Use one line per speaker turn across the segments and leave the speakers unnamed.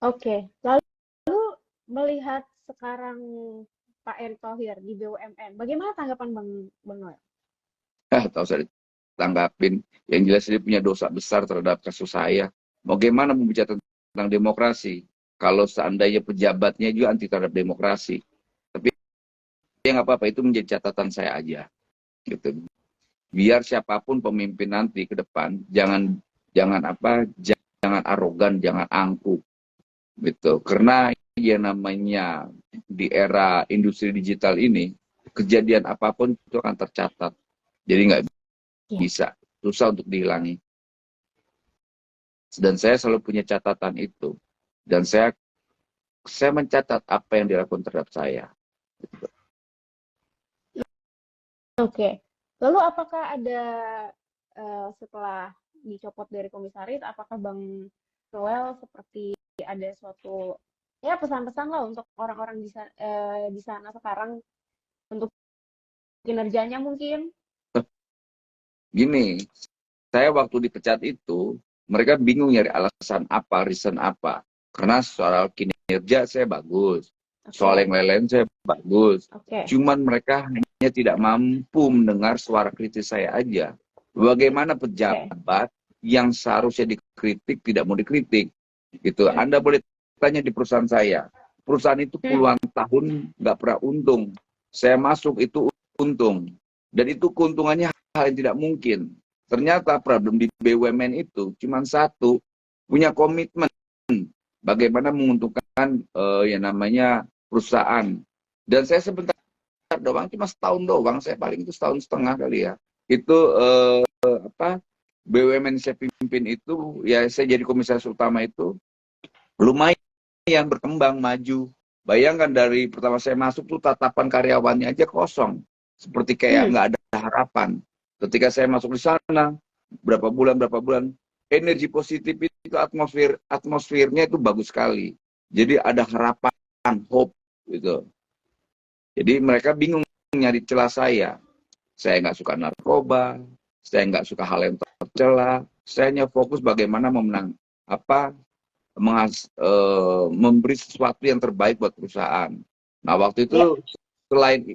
Oke. Lalu melihat sekarang Pak Erick Thohir di BUMN, bagaimana tanggapan Bang Noel?
Tak usah ditanggapin. Yang jelas dia punya dosa besar terhadap kasus saya. Mau gimana membicara tentang demokrasi? Kalau seandainya pejabatnya juga anti terhadap demokrasi. Tapi ya nggak apa-apa, itu menjadi catatan saya aja. Gitu. Biar siapapun pemimpin nanti ke depan, jangan arogan, jangan angkuh. Gitu. Karena ya namanya di era industri digital ini, kejadian apapun itu akan tercatat. Jadi nggak
Ya.
bisa, susah untuk dihilangi. Dan saya selalu punya catatan itu. Dan saya mencatat apa yang dilakukan terhadap saya.
Oke. Lalu apakah ada setelah dicopot dari komisaris, apakah Bang Noel seperti ada suatu ya pesan-pesan lah untuk orang-orang di sana sekarang untuk kinerjanya mungkin?
Gini, saya waktu dipecat itu, mereka bingung nyari alasan apa, reason apa. Karena soal kinerja saya bagus, soal
Oke.
yang lain-lain saya bagus.
Oke.
Cuman mereka hanya tidak mampu mendengar suara kritis saya aja. Bagaimana
Oke.
pejabat yang seharusnya dikritik tidak mau dikritik? Gitu.
Hmm.
Anda boleh tanya di perusahaan saya. Perusahaan itu
Hmm.
puluhan tahun nggak pernah untung. Saya masuk itu untung. Dan itu keuntungannya hal yang tidak mungkin. Ternyata problem di BUMN itu cuma satu, punya komitmen bagaimana menguntungkan yang namanya perusahaan. Dan saya sebentar doang, cuma setahun doang, saya paling itu setahun setengah kali ya. Itu apa BUMN saya pimpin itu, ya saya jadi komisaris utama itu lumayan berkembang maju. Bayangkan dari pertama saya masuk tuh tatapan karyawannya aja kosong, seperti kayak
Hmm.
nggak ada harapan. Ketika saya masuk di sana, berapa bulan, energi positif itu atmosfernya itu bagus sekali. Jadi ada harapan, hope gitu. Jadi mereka bingung nyari celah saya. Saya nggak suka narkoba, saya nggak suka hal yang tercela. Saya hanya fokus bagaimana apa memberi sesuatu yang terbaik buat perusahaan. Nah waktu
Ya.
itu selain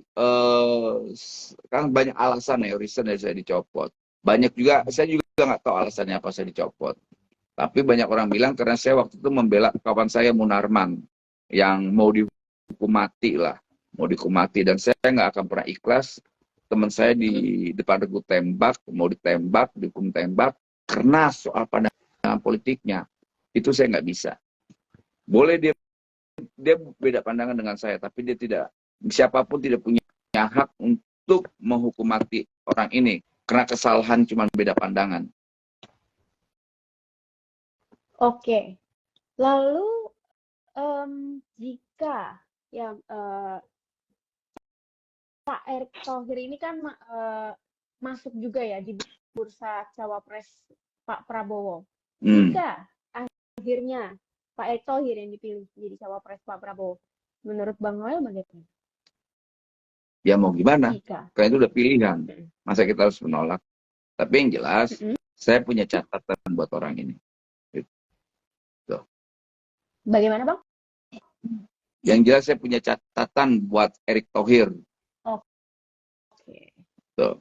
kan banyak alasan ya reason dari saya dicopot. Banyak juga saya juga nggak tahu alasannya apa saya dicopot. Tapi banyak orang bilang karena saya waktu itu membela kawan saya Munarman yang mau dihukum mati lah, mau dihukum mati dan saya nggak akan pernah ikhlas teman saya di depan regu tembak, mau ditembak, dihukum tembak karena soal pandangan politiknya. Itu saya nggak bisa. Boleh dia beda pandangan dengan saya, tapi dia tidak, siapapun tidak punya hak untuk menghukum mati orang ini karena kesalahan cuma beda pandangan.
Oke. Lalu jika ya Pak Erick Thohir ini kan masuk juga ya di bursa cawapres Pak Prabowo.
Hmm.
Jika akhirnya Pak Erick Thohir yang dipilih jadi cawapres Pak Prabowo, menurut Bang Noel bagaimana?
Ya mau gimana?
Jika.
Karena itu udah pilihan.
Mm-mm.
Masa kita harus menolak? Tapi yang jelas,
Mm-mm.
saya punya catatan buat orang ini. Gitu.
Bagaimana Bang?
Yang jelas saya punya catatan buat Erick Thohir.
Oke.
Tuh.